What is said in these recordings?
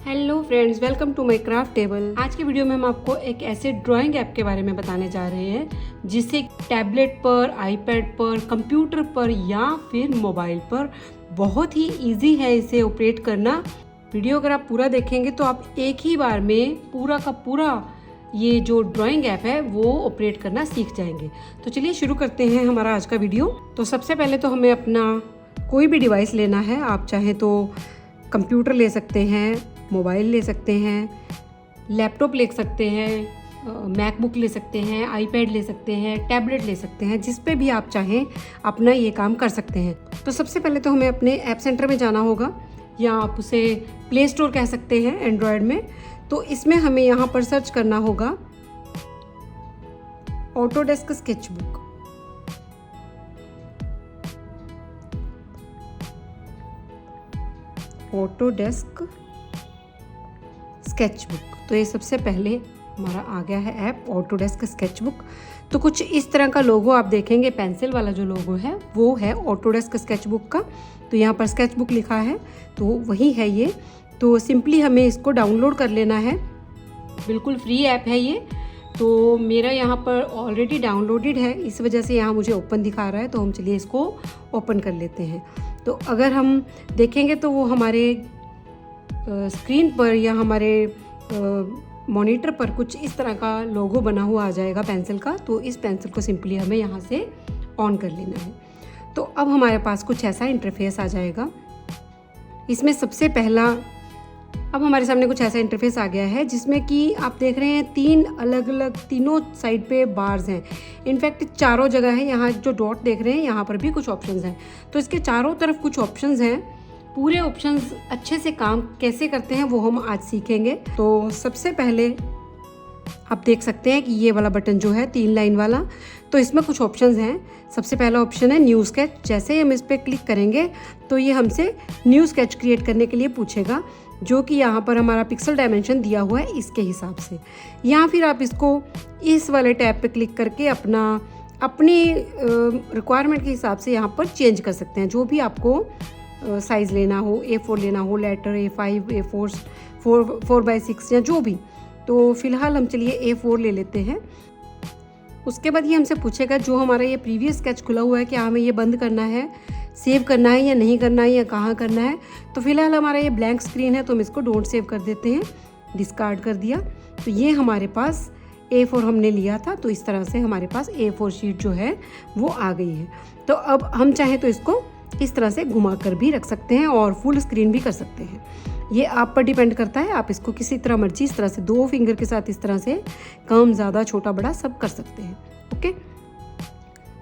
Hello friends, welcome to my craft table. आज की video में हम आपको एक ऐसे ड्राइंग ऐप के बारे में बताने जा रहे हैं जिसे टैबलेट पर, आईपैड पर, कंप्यूटर पर या फिर मोबाइल पर बहुत ही इजी है इसे ऑपरेट करना। वीडियो अगर आप पूरा देखेंगे तो आप एक ही बार में पूरा का पूरा ये जो ड्राइंग ऐप है वो ऑपरेट करना सीख जाएंगे। तो चलिए शुरू करते हैं हमारा आज का वीडियो। तो सबसे पहले तो हमें अपना कोई भी डिवाइस लेना है। आप चाहे तो कंप्यूटर ले सकते हैं, मोबाइल ले सकते हैं, लैपटॉप ले सकते हैं, मैकबुक ले सकते हैं, आईपैड ले सकते हैं, टैबलेट ले सकते हैं, जिस पे भी आप चाहें अपना ये काम कर सकते हैं। तो सबसे पहले तो हमें अपने ऐप सेंटर में जाना होगा, या आप उसे प्ले स्टोर कह सकते हैं एंड्रॉयड में। तो इसमें हमें यहाँ पर सर्च करना होगा ऑटोडेस्क स्केचबुक। ऑटोडेस्क स्केचबुक, तो ये सबसे पहले हमारा आ गया है ऐप ऑटोडेस्क स्केचबुक। तो कुछ इस तरह का लोगो आप देखेंगे, पेंसिल वाला जो लोगो है वो है ऑटोडेस्क स्केचबुक का। तो यहाँ पर स्केचबुक लिखा है तो वही है ये। तो सिंपली हमें इसको डाउनलोड कर लेना है, बिल्कुल फ्री ऐप है ये। तो मेरा यहाँ पर ऑलरेडी डाउनलोडेड है, इस वजह से यहाँ मुझे ओपन दिखा रहा है। तो हम चलिए इसको ओपन कर लेते हैं। तो अगर हम देखेंगे तो वो हमारे स्क्रीन पर या हमारे मॉनिटर पर कुछ इस तरह का लोगो बना हुआ आ जाएगा पेंसिल का। तो इस पेंसिल को सिंपली हमें यहाँ से ऑन कर लेना है। तो अब हमारे पास कुछ ऐसा इंटरफेस आ जाएगा। इसमें सबसे पहला अब हमारे सामने कुछ ऐसा इंटरफेस आ गया है जिसमें कि आप देख रहे हैं तीन अलग अलग, तीनों साइड पे बार्स हैं। इनफैक्ट चारों जगह है, यहाँ जो डॉट देख रहे हैं यहाँ पर भी कुछ ऑप्शंस हैं। तो इसके चारों तरफ कुछ ऑप्शंस हैं। पूरे ऑप्शंस अच्छे से काम कैसे करते हैं वो हम आज सीखेंगे। तो सबसे पहले आप देख सकते हैं कि ये वाला बटन जो है 3 लाइन वाला, तो इसमें कुछ ऑप्शंस हैं। सबसे पहला ऑप्शन है न्यू स्केच। जैसे ही हम इस पर क्लिक करेंगे तो ये हमसे न्यू स्केच क्रिएट करने के लिए पूछेगा, जो कि यहाँ पर हमारा पिक्सल डायमेंशन दिया हुआ है इसके हिसाब से। या फिर आप इसको इस वाले टैब पे क्लिक करके अपनी रिक्वायरमेंट के हिसाब से यहाँ पर चेंज कर सकते हैं। जो भी आपको साइज़ लेना हो, A4 लेना हो, लेटर A5, A4, 4x6 या जो भी। तो फिलहाल हम चलिए A4 ले लेते हैं। उसके बाद ये हमसे पूछेगा जो हमारा ये प्रीवियस स्केच खुला हुआ है, क्या हमें ये बंद करना है, सेव करना है या नहीं करना है, या कहाँ करना है। तो फिलहाल हमारा ये ब्लैंक स्क्रीन है तो हम इसको डोंट सेव कर देते हैं, डिस्कार्ड कर दिया। तो ये हमारे पास A4 हमने लिया था, तो इस तरह से हमारे पास A4 शीट जो है वो आ गई है। तो अब हम चाहें तो इसको इस तरह से घुमा कर भी रख सकते हैं और फुल स्क्रीन भी कर सकते हैं। ये आप पर डिपेंड करता है, आप इसको किसी तरह मर्जी इस तरह से 2 फिंगर के साथ इस तरह से कम ज़्यादा, छोटा बड़ा सब कर सकते हैं। ओके,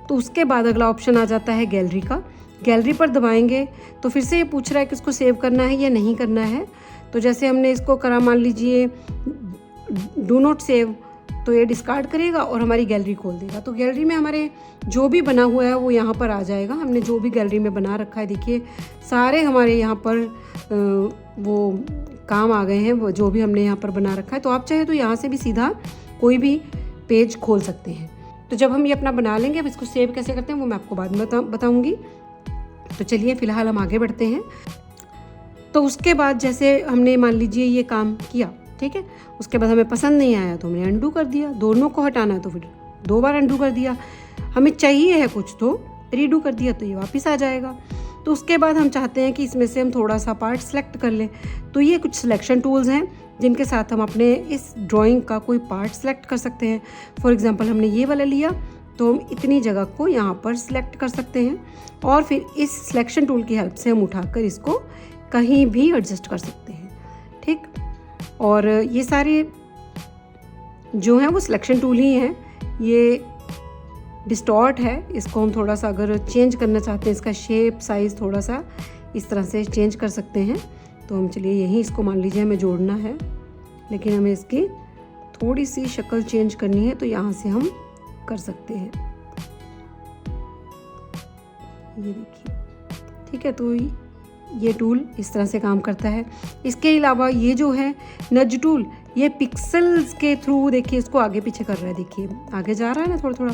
तो उसके बाद अगला ऑप्शन आ जाता है गैलरी का। गैलरी पर दबाएंगे तो फिर से ये पूछ रहा है कि इसको सेव करना है या नहीं करना है। तो जैसे हमने इसको करा, मान लीजिए डू नॉट सेव, तो ये डिस्कार्ड करेगा और हमारी गैलरी खोल देगा। तो गैलरी में हमारे जो भी बना हुआ है वो यहाँ पर आ जाएगा। हमने जो भी गैलरी में बना रखा है, देखिए सारे हमारे यहाँ पर वो काम आ गए हैं, वो जो भी हमने यहाँ पर बना रखा है। तो आप चाहे तो यहाँ से भी सीधा कोई भी पेज खोल सकते हैं। तो जब हम ये अपना बना लेंगे, अब इसको सेव कैसे करते हैं वो मैं आपको बाद में बताऊँगी। तो चलिए फिलहाल हम आगे बढ़ते हैं। तो उसके बाद जैसे हमने मान लीजिए ये काम किया, ठीक है, उसके बाद हमें पसंद नहीं आया तो हमने अंडू कर दिया। दोनों को हटाना है तो फिर 2 बार अंडू कर दिया। हमें चाहिए है कुछ तो रीडू कर दिया, तो ये वापस आ जाएगा। तो उसके बाद हम चाहते हैं कि इसमें से हम थोड़ा सा पार्ट सेलेक्ट कर लें। तो ये कुछ सिलेक्शन टूल्स हैं जिनके साथ हम अपने इस ड्राइंग का कोई पार्ट सेलेक्ट कर सकते हैं। फॉर एग्जांपल हमने ये वाला लिया तो हम इतनी जगह को यहाँ पर सिलेक्ट कर सकते हैं और फिर इस सिलेक्शन टूल की हेल्प से हम उठाकर इसको कहीं भी एडजस्ट कर सकते हैं। ठीक, और ये सारे जो हैं वो सिलेक्शन टूल ही हैं। ये डिस्टॉर्ट है, इसको हम थोड़ा सा अगर चेंज करना चाहते हैं, इसका शेप साइज़ थोड़ा सा इस तरह से चेंज कर सकते हैं। तो हम चलिए यहीं इसको मान लीजिए हमें जोड़ना है, लेकिन हमें इसकी थोड़ी सी शक्ल चेंज करनी है, तो यहाँ से हम कर सकते हैं। ये देखिए, ठीक है। तो ये टूल इस तरह से काम करता है। इसके अलावा ये जो है नज टूल, ये पिक्सल्स के थ्रू देखिए इसको आगे पीछे कर रहा है। देखिए आगे जा रहा है ना थोड़ा थोड़ा।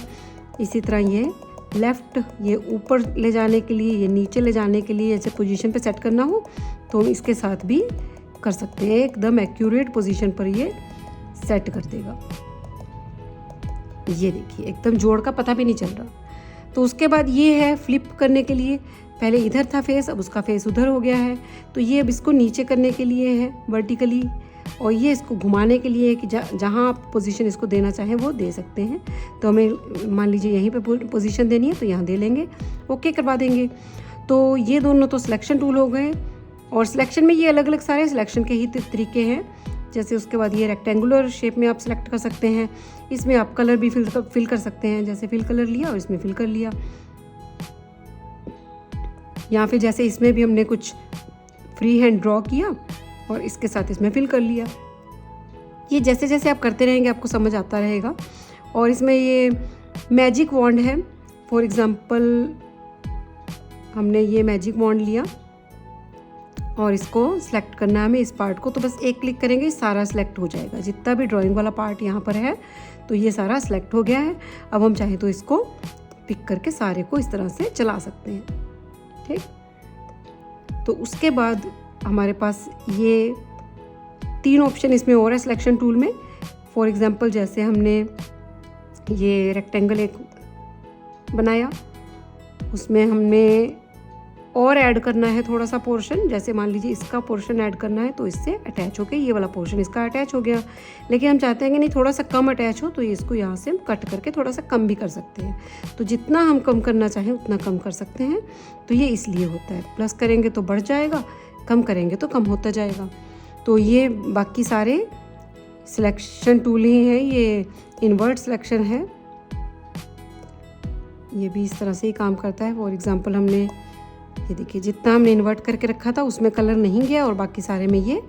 इसी तरह ये लेफ़्ट, ये ऊपर ले जाने के लिए, ये नीचे ले जाने के लिए, जैसे पोजीशन पे सेट करना हो तो हम इसके साथ भी कर सकते हैं, एकदम एक्यूरेट पोजीशन पर ये सेट कर देगा। ये देखिए एकदम जोड़ का पता भी नहीं चल रहा। तो उसके बाद ये है फ्लिप करने के लिए, पहले इधर था फेस, अब उसका फेस उधर हो गया है। तो ये अब इसको नीचे करने के लिए है वर्टिकली, और ये इसको घुमाने के लिए है कि जहाँ आप पोजीशन इसको देना चाहें वो दे सकते हैं। तो हमें मान लीजिए यहीं पे पोजीशन देनी है तो यहाँ दे लेंगे, ओके करवा देंगे। तो ये दोनों तो सिलेक्शन टूल हो गए, और सिलेक्शन में ये अलग अलग सारे सिलेक्शन के ही तरीके हैं। जैसे उसके बाद ये रेक्टेंगुलर शेप में आप सिलेक्ट कर सकते हैं, इसमें आप कलर भी फिल कर सकते हैं, जैसे फिल कलर लिया और इसमें फिल कर लिया, या फिर जैसे इसमें भी हमने कुछ फ्री हैंड ड्रॉ किया और इसके साथ इसमें फिल कर लिया। ये जैसे जैसे आप करते रहेंगे आपको समझ आता रहेगा। और इसमें ये मैजिक वॉन्ड है, फॉर एग्ज़ाम्पल हमने ये मैजिक वॉन्ड लिया और इसको सिलेक्ट करना है हमें इस पार्ट को, तो बस एक क्लिक करेंगे सारा सिलेक्ट हो जाएगा। जितना भी ड्राइंग वाला पार्ट यहाँ पर है तो ये सारा सिलेक्ट हो गया है। अब हम चाहें तो इसको पिक करके सारे को इस तरह से चला सकते हैं, ठीक। तो उसके बाद हमारे पास ये 3 ऑप्शन इसमें और है सिलेक्शन टूल में। फॉर एग्ज़ाम्पल जैसे हमने ये रेक्टेंगल एक बनाया, उसमें हमने और ऐड करना है थोड़ा सा पोर्शन, जैसे मान लीजिए इसका पोर्शन ऐड करना है तो इससे अटैच होके ये वाला पोर्शन इसका अटैच हो गया। लेकिन हम चाहते हैं कि नहीं थोड़ा सा कम अटैच हो, तो ये इसको यहाँ से हम कट करके थोड़ा सा कम भी कर सकते हैं। तो जितना हम कम करना चाहें उतना कम कर सकते हैं। तो ये इसलिए होता है, प्लस करेंगे तो बढ़ जाएगा, कम करेंगे तो कम होता जाएगा। तो ये बाकी सारे सिलेक्शन टूल ही हैं। ये इन्वर्ट सिलेक्शन है, ये भी इस तरह से ही काम करता है। फॉर एग्ज़ाम्पल हमने ये देखिए जितना हमने इन्वर्ट करके रखा था उसमें कलर नहीं गया और बाकी सारे में ये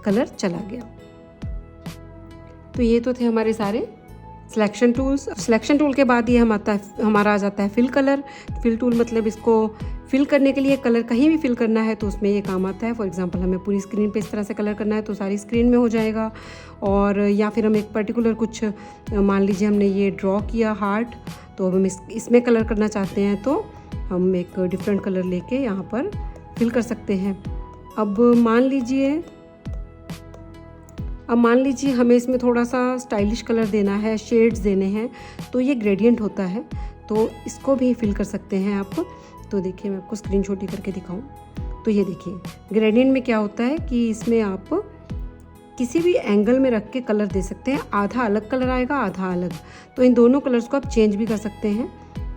कलर चला गया। तो ये तो थे हमारे सारे सिलेक्शन टूल्स। सिलेक्शन टूल के बाद ये हमारा आ जाता है फिल कलर। फिल टूल मतलब इसको फिल करने के लिए कलर कहीं भी फिल करना है तो उसमें ये काम आता है। फॉर एग्जांपल हमें पूरी स्क्रीन पे इस तरह से कलर करना है तो सारी स्क्रीन में हो जाएगा। और या फिर हम एक पर्टिकुलर कुछ मान लीजिए हमने ये ड्रॉ किया हार्ट, तो अब हम इसमें कलर करना चाहते हैं तो हम एक डिफरेंट कलर लेके यहाँ पर फिल कर सकते हैं। अब मान लीजिए हमें इसमें थोड़ा सा स्टाइलिश कलर देना है, शेड्स देने हैं, तो ये ग्रेडियंट होता है, तो इसको भी फिल कर सकते हैं आप। तो देखिए मैं आपको स्क्रीन छोटी करके दिखाऊं तो ये देखिए ग्रेडियंट में क्या होता है कि इसमें आप किसी भी एंगल में रख के कलर दे सकते हैं। आधा अलग कलर आएगा, आधा अलग, तो इन दोनों कलर्स को आप चेंज भी कर सकते हैं।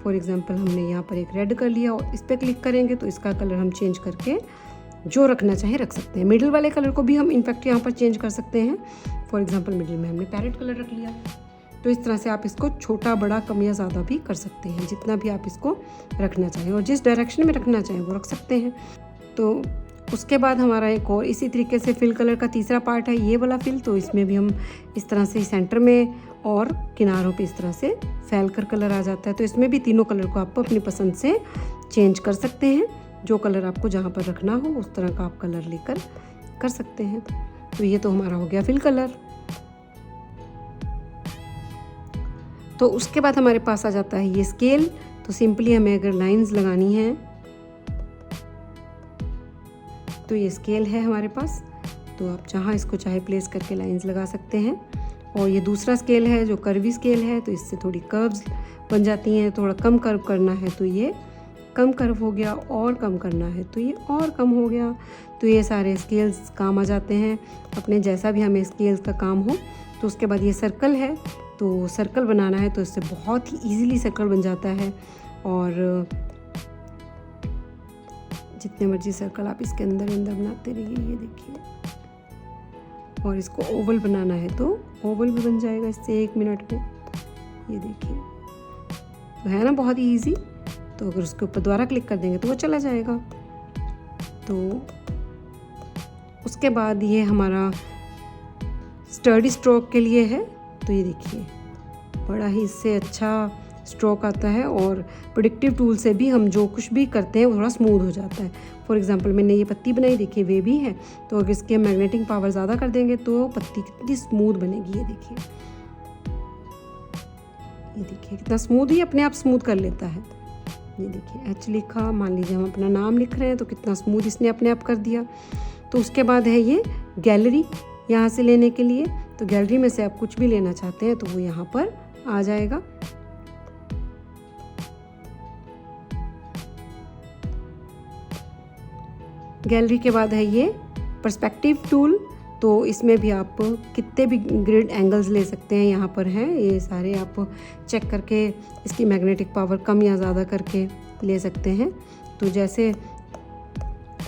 फॉर एग्जांपल हमने यहाँ पर एक रेड कर लिया और इस पर क्लिक करेंगे तो इसका कलर हम चेंज करके जो रखना चाहें रख सकते हैं। मिडिल वाले कलर को भी हम इनफैक्ट यहाँ पर चेंज कर सकते हैं। फॉर एग्जांपल मिडिल में हमने पैरेट कलर रख लिया, तो इस तरह से आप इसको छोटा बड़ा कम या ज़्यादा भी कर सकते हैं, जितना भी आप इसको रखना चाहें और जिस डायरेक्शन में रखना चाहें वो रख सकते हैं। तो उसके बाद हमारा एक और इसी तरीके से फिल कलर का तीसरा पार्ट है ये वाला फिल। तो इसमें भी हम इस तरह से सेंटर में और किनारों पे इस तरह से फैल कर कलर आ जाता है। तो इसमें भी तीनों कलर को आप अपनी पसंद से चेंज कर सकते हैं। जो कलर आपको जहाँ पर रखना हो उस तरह का आप कलर लेकर कर सकते हैं। तो ये तो हमारा हो गया फिल कलर। तो उसके बाद हमारे पास आ जाता है ये स्केल। तो सिंपली हमें अगर लाइंस लगानी है तो ये स्केल है हमारे पास, तो आप जहाँ इसको चाहे प्लेस करके लाइंस लगा सकते हैं। और ये दूसरा स्केल है जो कर्वी स्केल है, तो इससे थोड़ी कर्व्स बन जाती हैं। थोड़ा कम कर्व करना है तो ये कम कर्व हो गया, और कम करना है तो ये और कम हो गया। तो ये सारे स्केल्स काम आ जाते हैं अपने, जैसा भी हमें स्केल्स का काम हो। तो उसके बाद ये सर्कल है, तो सर्कल बनाना है तो इससे बहुत ही ईजीली सर्कल बन जाता है। और जितने मर्जी सर्कल आप इसके अंदर बनाते रहिए, ये देखिए। और इसको ओवल बनाना है तो ओवल भी बन जाएगा इससे 1 मिनट में, ये देखिए। तो है ना बहुत ही ईजी। तो अगर उसके ऊपर दोबारा क्लिक कर देंगे तो वो चला जाएगा। तो उसके बाद ये हमारा स्टर्डी स्ट्रोक के लिए है। तो ये देखिए बड़ा ही इससे अच्छा स्ट्रोक आता है, और प्रेडिक्टिव टूल से भी हम जो कुछ भी करते हैं वो थोड़ा स्मूथ हो जाता है। फॉर एग्जांपल मैंने ये पत्ती बनाई, देखिए वे भी है, तो अगर इसके मैग्नेटिक पावर ज़्यादा कर देंगे तो पत्ती कितनी स्मूथ बनेगी। ये देखिए कितना स्मूथ ही अपने आप स्मूथ कर लेता है। ये देखिए एच लिखा, मान लीजिए हम अपना नाम लिख रहे हैं तो कितना स्मूथ इसने अपने आप कर दिया। तो उसके बाद है ये गैलरी यहाँ से लेने के लिए, तो गैलरी में से आप कुछ भी लेना चाहते हैं तो वो यहाँ पर आ जाएगा। गैलरी के बाद है ये पर्सपेक्टिव टूल, तो इसमें भी आप कितने भी ग्रिड एंगल्स ले सकते हैं, यहाँ पर हैं ये सारे, आप चेक करके इसकी मैग्नेटिक पावर कम या ज़्यादा करके ले सकते हैं। तो जैसे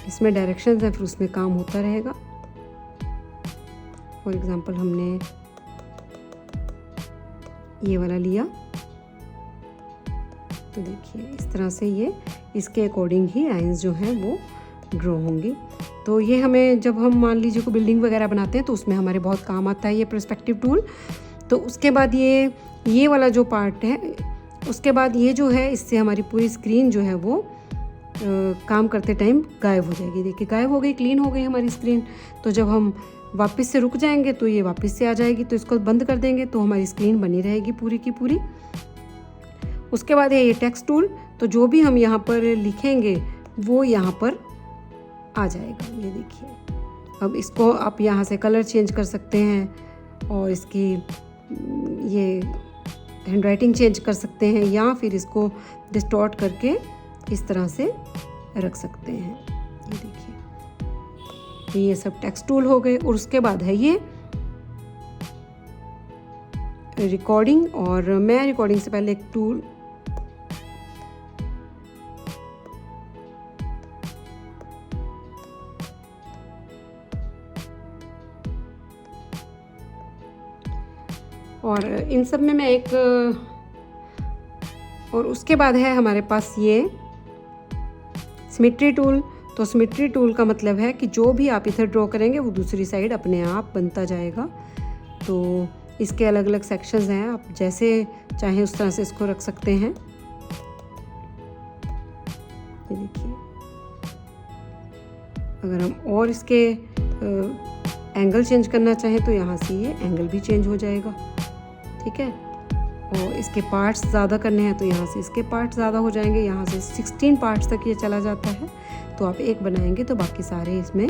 इसमें डायरेक्शंस हैं फिर उसमें काम होता रहेगा। फॉर एग्जांपल हमने ये वाला लिया तो देखिए इस तरह से ये इसके अकॉर्डिंग ही लाइंस जो हैं वो ड्रॉ होंगी। तो ये हमें जब हम मान लीजिए कोई बिल्डिंग वगैरह बनाते हैं तो उसमें हमारे बहुत काम आता है ये पर्सपेक्टिव टूल। तो उसके बाद ये वाला जो पार्ट है, उसके बाद ये जो है इससे हमारी पूरी स्क्रीन जो है वो काम करते टाइम गायब हो जाएगी। देखिए गायब हो गई, क्लीन हो गई हमारी स्क्रीन। तो जब हम वापस से रुक जाएंगे तो ये वापस से आ जाएगी, तो इसको बंद कर देंगे तो हमारी स्क्रीन बनी रहेगी पूरी की पूरी। उसके बाद है ये टेक्स्ट टूल, तो जो भी हम यहाँ पर लिखेंगे वो यहाँ पर आ जाएगा। ये देखिए, अब इसको आप यहाँ से कलर चेंज कर सकते हैं और इसकी ये हैंडराइटिंग चेंज कर सकते हैं, या फिर इसको डिस्टॉर्ट करके इस तरह से रख सकते हैं। ये देखिए, ये सब टेक्स्ट टूल हो गए। और उसके बाद है ये रिकॉर्डिंग, और मैं रिकॉर्डिंग से पहले एक टूल और इन सब में मैं एक, और उसके बाद है हमारे पास ये सिमेट्री टूल। तो सिमेट्री टूल का मतलब है कि जो भी आप इधर ड्रॉ करेंगे वो दूसरी साइड अपने आप बनता जाएगा। तो इसके अलग अलग सेक्शंस हैं, आप जैसे चाहें उस तरह से इसको रख सकते हैं। ये देखिए, अगर हम और इसके एंगल चेंज करना चाहें तो यहाँ से ये एंगल भी चेंज हो जाएगा, ठीक है। और इसके पार्ट्स ज़्यादा करने हैं तो यहाँ से इसके पार्ट्स ज़्यादा हो जाएंगे, यहाँ से 16 पार्ट्स तक ये चला जाता है। तो आप एक बनाएंगे तो बाकी सारे इसमें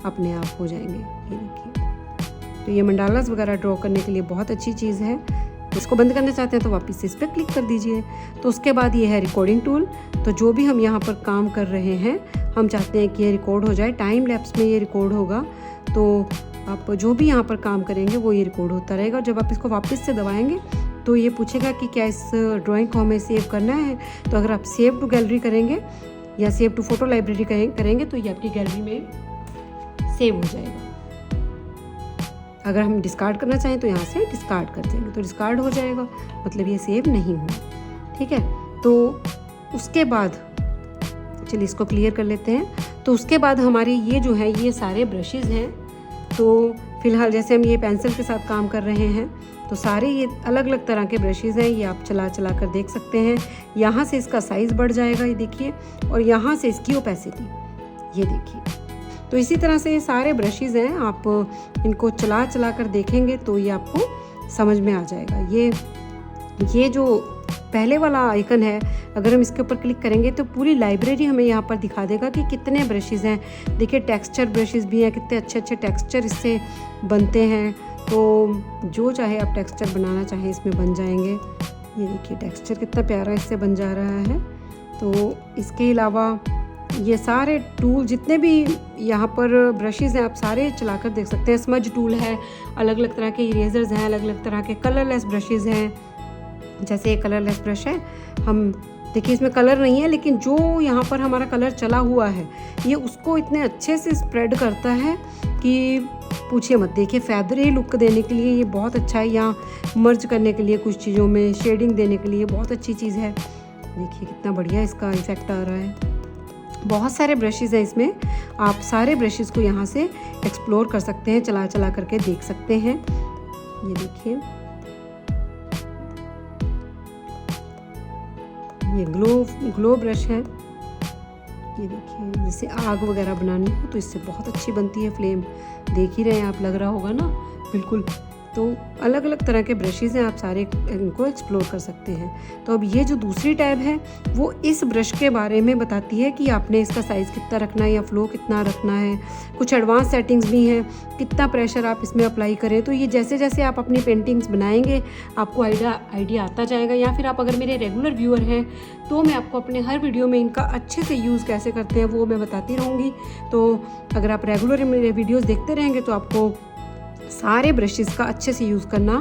अपने आप हो जाएंगे। ये देखिए, तो ये मंडालास वगैरह ड्रॉ करने के लिए बहुत अच्छी चीज़ है। तो इसको बंद करना चाहते हैं तो वापस से इस पर क्लिक कर दीजिए। तो उसके बाद ये है रिकॉर्डिंग टूल। तो जो भी हम यहाँ पर काम कर रहे हैं, हम चाहते हैं कि ये रिकॉर्ड हो जाए, टाइम लैप्स में ये रिकॉर्ड होगा। तो आप जो भी यहाँ पर काम करेंगे वो ये रिकॉर्ड होता रहेगा। जब आप इसको वापस से दबाएंगे तो ये पूछेगा कि क्या इस ड्राइंग को हमें सेव करना है। तो अगर आप सेव टू गैलरी करेंगे या सेव टू फोटो लाइब्रेरी करेंगे तो ये आपकी गैलरी में सेव हो जाएगा। अगर हम डिस्कार्ड करना चाहें तो यहाँ से डिस्कार्ड कर देंगे तो डिस्कार्ड हो जाएगा, मतलब ये सेव नहीं हुआ, ठीक है। तो उसके बाद चलिए इसको क्लियर कर लेते हैं। तो उसके बाद हमारे ये जो है ये सारे ब्रशेज़ हैं। तो फिलहाल जैसे हम ये पेंसिल के साथ काम कर रहे हैं तो सारे ये अलग अलग तरह के ब्रशेज़ हैं, ये आप चला चला कर देख सकते हैं। यहाँ से इसका साइज़ बढ़ जाएगा, ये देखिए, और यहाँ से इसकी ओपेसिटी, ये देखिए। तो इसी तरह से ये सारे ब्रशेज़ हैं, आप इनको चला चला कर देखेंगे तो ये आपको समझ में आ जाएगा। ये जो पहले वाला आइकन है, अगर हम इसके ऊपर क्लिक करेंगे तो पूरी लाइब्रेरी हमें यहाँ पर दिखा देगा कि कितने ब्रशेज़ हैं। देखिए टेक्सचर ब्रशेज़ भी हैं, कितने अच्छे अच्छे टेक्सचर इससे बनते हैं। तो जो चाहे आप टेक्सचर बनाना चाहें इसमें बन जाएंगे। ये देखिए टेक्सचर कितना प्यारा इससे बन जा रहा है। तो इसके अलावा ये सारे टूल जितने भी यहाँ पर ब्रशेज़ हैं आप सारे चलाकर देख सकते हैं। स्मज टूल है, अलग अलग तरह के इरेजर्स हैं, अलग अलग तरह के कलरलेस ब्रशेज़ हैं। जैसे ये कलरलेस ब्रश है, हम देखिए इसमें कलर नहीं है, लेकिन जो यहाँ पर हमारा कलर चला हुआ है ये उसको इतने अच्छे से स्प्रेड करता है कि पूछिए मत। देखिए फेदरी लुक देने के लिए ये बहुत अच्छा है, यहाँ मर्ज करने के लिए कुछ चीज़ों में शेडिंग देने के लिए बहुत अच्छी चीज़ है। देखिए कितना बढ़िया इसका इफेक्ट आ रहा है। बहुत सारे ब्रशेज़ हैं इसमें, आप सारे ब्रशेज़ को यहाँ से एक्सप्लोर कर सकते हैं, चला चला करके देख सकते हैं। ये देखिए ये ग्लो ब्रश है। ये देखिए जैसे आग वगैरह बनानी हो तो इससे बहुत अच्छी बनती है फ्लेम। देख ही रहे हैं आप, लग रहा होगा ना बिल्कुल तो अलग अलग तरह के ब्रशेज़ हैं, आप सारे इनको एक्सप्लोर कर सकते हैं। तो अब ये जो दूसरी टैब है वो इस ब्रश के बारे में बताती है कि आपने इसका साइज़ कितना रखना है या फ्लो कितना रखना है। कुछ एडवांस सेटिंग्स भी हैं, कितना प्रेशर आप इसमें अप्लाई करें। तो ये जैसे जैसे आप अपनी पेंटिंग्स बनाएंगे आपको आइडिया आता जाएगा। या फिर आप अगर मेरे रेगुलर व्यूअर हैं तो मैं आपको अपने हर वीडियो में इनका अच्छे से यूज़ कैसे करते हैं वो मैं बताती रहूँगी। तो अगर आप रेगुलर मेरे वीडियोज़ देखते रहेंगे तो आपको सारे ब्रशेज़ का अच्छे से यूज़ करना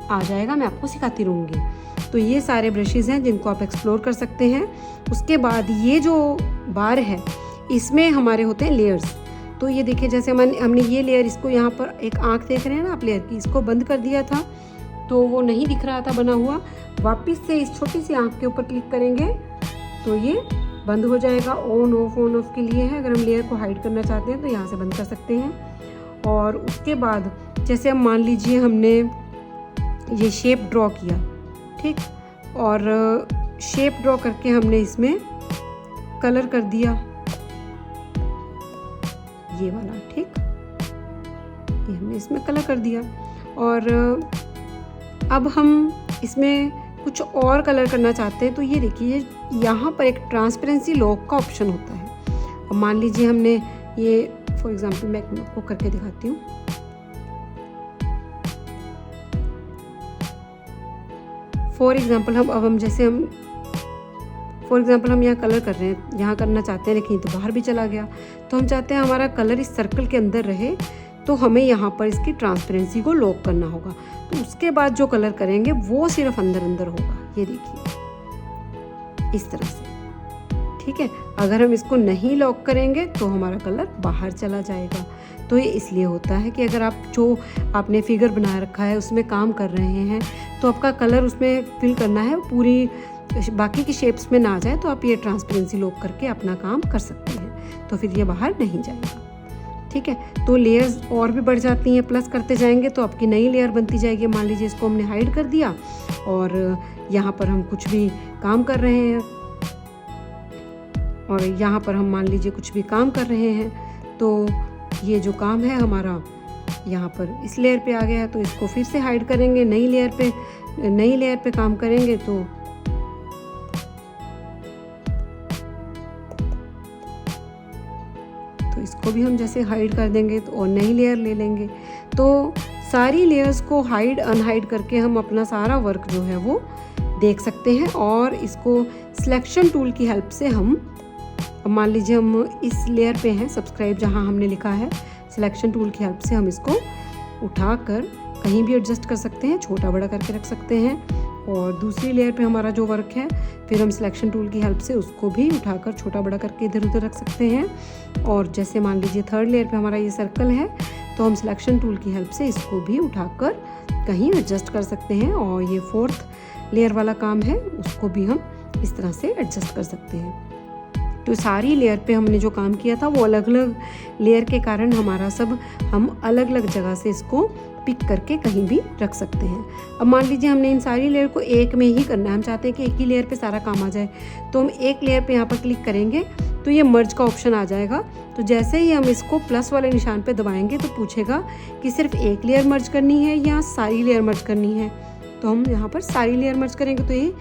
आ जाएगा, मैं आपको सिखाती रहूँगी। तो ये सारे ब्रशेज़ हैं जिनको आप एक्सप्लोर कर सकते हैं। उसके बाद ये जो बार है इसमें हमारे होते हैं लेयर्स। तो ये देखिए जैसे हमने ये लेयर, इसको यहाँ पर एक आँख देख रहे हैं ना आप लेयर की, इसको बंद कर दिया था तो वो नहीं दिख रहा था बना हुआ। वापस से इस छोटी सी आँख के ऊपर क्लिक करेंगे तो ये बंद हो जाएगा। ऑन ऑफ के लिए है। अगर हम लेयर को हाइड करना चाहते हैं तो यहाँ से बंद कर सकते हैं। और उसके बाद जैसे हम मान लीजिए हमने ये शेप ड्रॉ किया, ठीक, और शेप ड्रॉ करके हमने इसमें कलर कर दिया ये वाला, ठीक, ये हमने इसमें कलर कर दिया। और अब हम इसमें कुछ और कलर करना चाहते हैं तो ये देखिए यहाँ पर एक ट्रांसपेरेंसी लॉक का ऑप्शन होता है। अब मान लीजिए हमने ये फॉर एग्जांपल मैं आपको करके दिखाती हूँ। फॉर एग्जांपल हम यहाँ कलर कर रहे हैं, यहाँ करना चाहते हैं लेकिन तो बाहर भी चला गया। तो हम चाहते हैं हमारा कलर इस सर्कल के अंदर रहे तो हमें यहाँ पर इसकी ट्रांसपेरेंसी को लॉक करना होगा। तो उसके बाद जो कलर करेंगे वो सिर्फ अंदर अंदर होगा, ये देखिए इस तरह से, ठीक है। अगर हम इसको नहीं लॉक करेंगे तो हमारा कलर बाहर चला जाएगा। तो ये इसलिए होता है कि अगर आप जो आपने फिगर बना रखा है उसमें काम कर रहे हैं तो आपका कलर उसमें फिल करना है, पूरी बाकी की शेप्स में ना जाए, तो आप ये ट्रांसपेरेंसी लॉक करके अपना काम कर सकते हैं। तो फिर ये बाहर नहीं जाएगा, ठीक है। तो लेयर्स और भी बढ़ जाती हैं, प्लस करते जाएंगे तो आपकी नई लेयर बनती जाएगी। मान लीजिए इसको हमने हाइड कर दिया और यहाँ पर हम कुछ भी काम कर रहे हैं, और यहाँ पर हम मान लीजिए कुछ भी काम कर रहे हैं तो ये जो काम है हमारा यहाँ पर इस लेयर पे आ गया है। तो इसको फिर से हाइड करेंगे, नई लेयर पे काम करेंगे तो इसको भी हम जैसे हाइड कर देंगे तो और नई लेयर ले लेंगे। तो सारी लेयर्स को हाइड अनहाइड करके हम अपना सारा वर्क जो है वो देख सकते हैं। और इसको सिलेक्शन टूल की हेल्प से हम, मान लीजिए हम इस लेयर पे हैं सब्सक्राइब, जहां हमने लिखा है, सिलेक्शन टूल की हेल्प से हम इसको उठाकर कहीं भी एडजस्ट कर सकते हैं, छोटा बड़ा करके रख सकते हैं। और दूसरी लेयर पे हमारा जो वर्क है फिर हम सिलेक्शन टूल की हेल्प से उसको भी उठाकर छोटा बड़ा करके इधर उधर रख सकते हैं। और जैसे मान लीजिए थर्ड लेयर पे हमारा ये सर्कल है तो हम सिलेक्शन टूल की हेल्प से इसको भी उठाकर कहीं एडजस्ट कर सकते हैं। और ये फोर्थ लेयर वाला काम है उसको भी हम इस तरह से एडजस्ट कर सकते हैं। तो सारी लेयर पे हमने जो काम किया था वो अलग अलग लेयर के कारण हमारा सब हम अलग अलग जगह से इसको पिक करके कहीं भी रख सकते हैं। अब मान लीजिए हमने इन सारी लेयर को एक में ही करना है, हम चाहते हैं कि एक ही लेयर पे सारा काम आ जाए, तो हम एक लेयर पे यहाँ पर क्लिक करेंगे तो ये मर्ज का ऑप्शन आ जाएगा। तो जैसे ही हम इसको प्लस वाले निशान पे दबाएंगे तो पूछेगा कि सिर्फ एक लेयर मर्ज करनी है या सारी लेयर मर्ज करनी है। तो हम यहाँ पर सारी लेयर मर्ज करेंगे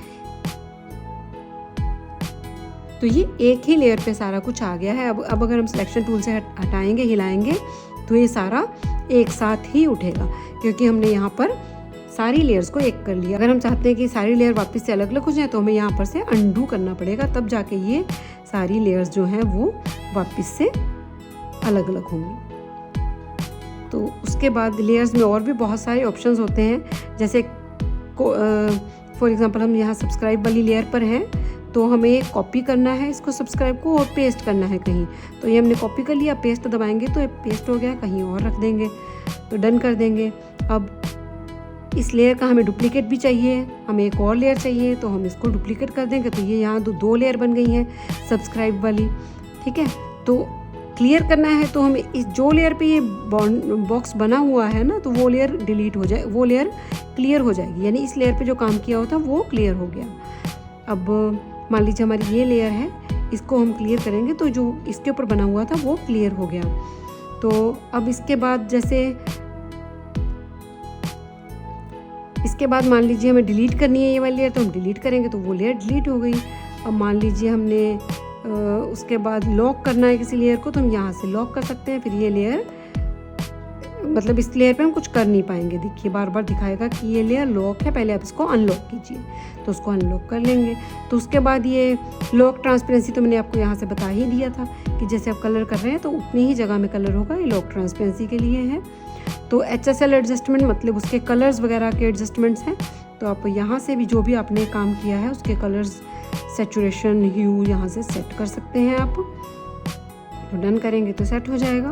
तो ये एक ही लेयर पे सारा कुछ आ गया है। अब अगर हम सिलेक्शन टूल से हटाएंगे, हिलाएंगे तो ये सारा एक साथ ही उठेगा, क्योंकि हमने यहाँ पर सारी लेयर्स को एक कर लिया। अगर हम चाहते हैं कि सारी लेयर वापस से अलग अलग हो जाए तो हमें यहाँ पर से अंडू करना पड़ेगा, तब जाके ये सारी लेयर्स जो हैं वो वापस से अलग अलग होंगी। तो उसके बाद लेयर्स में और भी बहुत सारे ऑप्शंस होते हैं, जैसे फॉर एग्जांपल हम यहाँ सब्सक्राइब वाली लेयर पर हैं तो हमें कॉपी करना है इसको सब्सक्राइब को और पेस्ट करना है कहीं। तो ये हमने कॉपी कर लिया, पेस्ट दबाएंगे तो ये पेस्ट हो गया, कहीं और रख देंगे तो डन कर देंगे। अब इस लेयर का हमें डुप्लीकेट भी चाहिए, हमें एक और लेयर चाहिए तो हम इसको डुप्लीकेट कर देंगे। तो ये यहाँ दो लेयर बन गई हैं सब्सक्राइब वाली, ठीक है। तो क्लियर करना है तो हमें इस जो लेयर पे ये बॉक्स बना हुआ है ना, तो वो लेयर डिलीट हो जाए, वो लेयर क्लियर हो जाएगी, यानी इस लेयर पे जो काम किया होता वो क्लियर हो गया। अब मान लीजिए हमारी ये लेयर है, इसको हम क्लियर करेंगे तो जो इसके ऊपर बना हुआ था वो क्लियर हो गया। तो अब इसके बाद जैसे इसके बाद मान लीजिए हमें डिलीट करनी है ये वाली लेयर, तो हम डिलीट करेंगे तो वो लेयर डिलीट हो गई। अब मान लीजिए हमने उसके बाद लॉक करना है किसी लेयर को, तो हम यहाँ से लॉक कर सकते हैं। फिर ये लेयर मतलब इस लेयर पे हम कुछ कर नहीं पाएंगे। देखिए बार बार दिखाएगा कि ये लेयर लॉक है, पहले आप इसको अनलॉक कीजिए, तो उसको अनलॉक कर लेंगे। तो उसके बाद ये लॉक ट्रांसपेरेंसी तो मैंने आपको यहाँ से बता ही दिया था कि जैसे आप कलर कर रहे हैं तो उतनी ही जगह में कलर होगा, ये लॉक ट्रांसपेरेंसी के लिए है। तो HSL एडजस्टमेंट मतलब उसके कलर्स वगैरह के एडजस्टमेंट्स हैं, तो आप यहाँ से भी जो भी आपने काम किया है उसके कलर्स, सैचुरेशन, ह्यू यहाँ से सेट कर सकते हैं आप। तो डन करेंगे तो सेट हो जाएगा।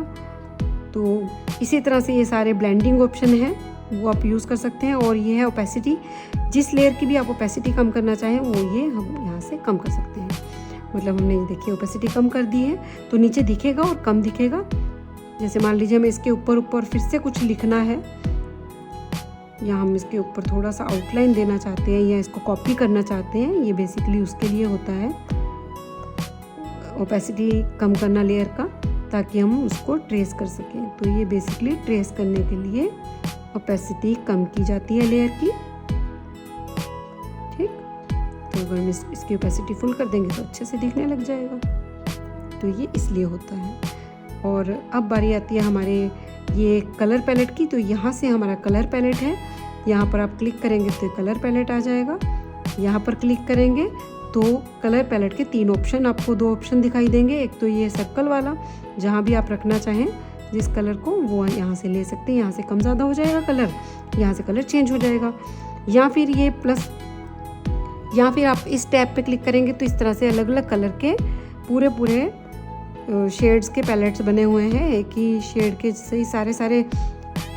तो इसी तरह से ये सारे ब्लेंडिंग ऑप्शन हैं वो आप यूज़ कर सकते हैं। और ये है ओपेसिटी, जिस लेयर की भी आप ओपेसिटी कम करना चाहें वो ये हम यहाँ से कम कर सकते हैं। मतलब हमने ये देखिए ओपेसिटी कम कर दी है तो नीचे दिखेगा और कम दिखेगा। जैसे मान लीजिए हमें इसके ऊपर फिर से कुछ लिखना है, या हम इसके ऊपर थोड़ा सा आउटलाइन देना चाहते हैं या इसको कॉपी करना चाहते हैं, ये बेसिकली उसके लिए होता है ओपेसिटी कम करना लेयर का, ताकि हम उसको ट्रेस कर सकें। तो ये बेसिकली ट्रेस करने के लिए ओपेसिटी कम की जाती है लेयर की। ठीक, तो अगर हम इसकी ओपेसिटी फुल कर देंगे तो अच्छे से दिखने लग जाएगा। तो ये इसलिए होता है। और अब बारी आती है हमारे ये कलर पैलेट की। तो यहाँ से हमारा कलर पैलेट है, यहाँ पर आप क्लिक करेंगे तो कलर पैलेट आ जाएगा। यहाँ पर क्लिक करेंगे तो कलर पैलेट के 3 ऑप्शन, आपको 2 ऑप्शन दिखाई देंगे। एक तो ये सर्कल वाला, जहाँ भी आप रखना चाहें जिस कलर को वो यहाँ से ले सकते हैं, यहाँ से कम ज़्यादा हो जाएगा कलर, यहाँ से कलर चेंज हो जाएगा। या फिर ये प्लस, या फिर आप इस टैब पे क्लिक करेंगे तो इस तरह से अलग अलग कलर के पूरे शेड्स के पैलेट्स बने हुए हैं। एक ही शेड के सही सारे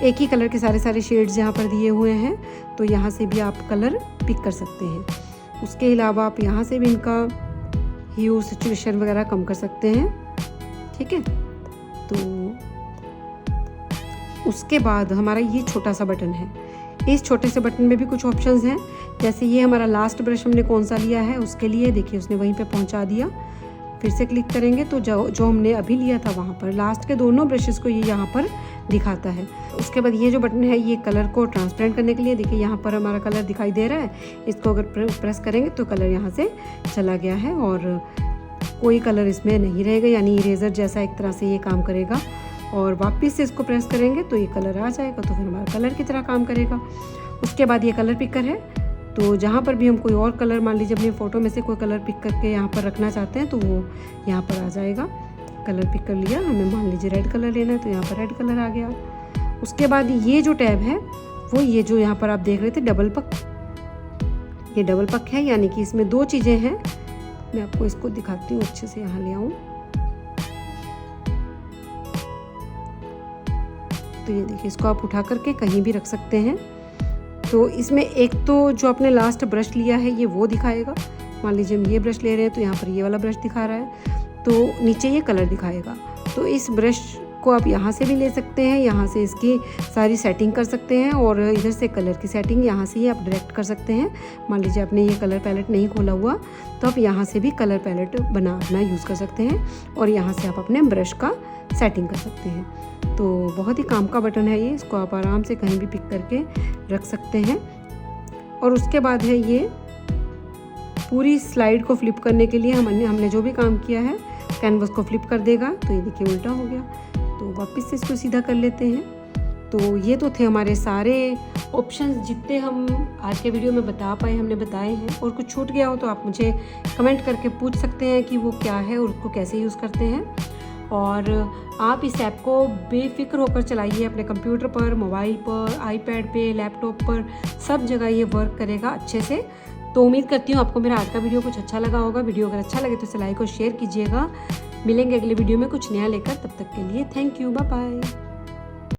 एक ही कलर के सारे शेड्स यहाँ पर दिए हुए हैं। तो यहाँ से भी आप कलर पिक कर सकते हैं। उसके अलावा आप यहाँ से भी इनका ह्यू, सैचुरेशन वगैरह कम कर सकते हैं। ठीक है, तो उसके बाद हमारा ये छोटा सा बटन है। इस छोटे से बटन में भी कुछ ऑप्शंस हैं। जैसे ये हमारा लास्ट ब्रश हमने कौन सा लिया है उसके लिए, देखिए उसने वहीं पे पहुंचा दिया। फिर से क्लिक करेंगे तो जो हमने अभी लिया था वहाँ पर लास्ट के दोनों ब्रशेस को ये यहाँ पर दिखाता है। उसके बाद ये जो बटन है ये कलर को ट्रांसपेरेंट करने के लिए, देखिए यहाँ पर हमारा कलर दिखाई दे रहा है। इसको अगर प्रेस करेंगे तो कलर यहाँ से चला गया है और कोई कलर इसमें नहीं रहेगा, यानी इरेजर जैसा एक तरह से ये काम करेगा। और वापस से इसको प्रेस करेंगे तो ये कलर आ जाएगा, तो फिर हमारा कलर की तरह काम करेगा। उसके बाद ये कलर पिकर है, तो जहाँ पर भी हम कोई और कलर, मान लीजिए अपनी फ़ोटो में से कोई कलर पिक करके यहाँ पर रखना चाहते हैं तो वो यहाँ पर आ जाएगा। कलर पिक कर लिया, हमें मान लीजिए रेड कलर लेना है तो यहाँ पर रेड कलर आ गया। उसके बाद ये जो टैब है वो ये जो यहाँ पर आप देख रहे थे डबल पक, ये डबल पक है, यानी कि इसमें 2 चीज़ें हैं। मैं आपको इसको दिखाती हूँ, अच्छे से यहाँ ले आऊँ। तो ये देखिए, इसको आप उठा करके कहीं भी रख सकते हैं। तो इसमें एक तो जो आपने लास्ट ब्रश लिया है ये वो दिखाएगा। मान लीजिए हम ये ब्रश ले रहे हैं तो यहाँ पर ये वाला ब्रश दिखा रहा है, तो नीचे ये कलर दिखाएगा। तो इस ब्रश को आप यहाँ से भी ले सकते हैं, यहाँ से इसकी सारी सेटिंग कर सकते हैं और इधर से कलर की सेटिंग यहाँ से ही आप डायरेक्ट कर सकते हैं। मान लीजिए आपने ये कलर पैलेट नहीं खोला हुआ तो आप यहाँ से भी कलर पैलेट अपना यूज़ कर सकते हैं और यहाँ से आप अपने ब्रश का सेटिंग कर सकते हैं। तो बहुत ही काम का बटन है ये, इसको आप आराम से कहीं भी पिक करके रख सकते हैं। और उसके बाद है ये पूरी स्लाइड को फ्लिप करने के लिए हमने जो भी काम किया है कैनवस को फ्लिप कर देगा। तो ये देखिए उल्टा हो गया, तो वापस से इसको सीधा कर लेते हैं। तो ये तो थे हमारे सारे ऑप्शंस, जितने हम आज के वीडियो में बता पाए हमने बताए हैं। और कुछ छूट गया हो तो आप मुझे कमेंट करके पूछ सकते हैं कि वो क्या है और उसको कैसे यूज़ करते हैं। और आप इस ऐप को बेफिक्र होकर चलाइए, अपने कंप्यूटर पर, मोबाइल पर, आईपैड पे, लैपटॉप पर, सब जगह ये वर्क करेगा अच्छे से। तो उम्मीद करती हूँ आपको मेरा आज का वीडियो कुछ अच्छा लगा होगा। वीडियो अगर अच्छा लगे तो इसे लाइक और शेयर कीजिएगा। मिलेंगे अगले वीडियो में कुछ नया लेकर, तब तक के लिए थैंक यू, बाय बाय।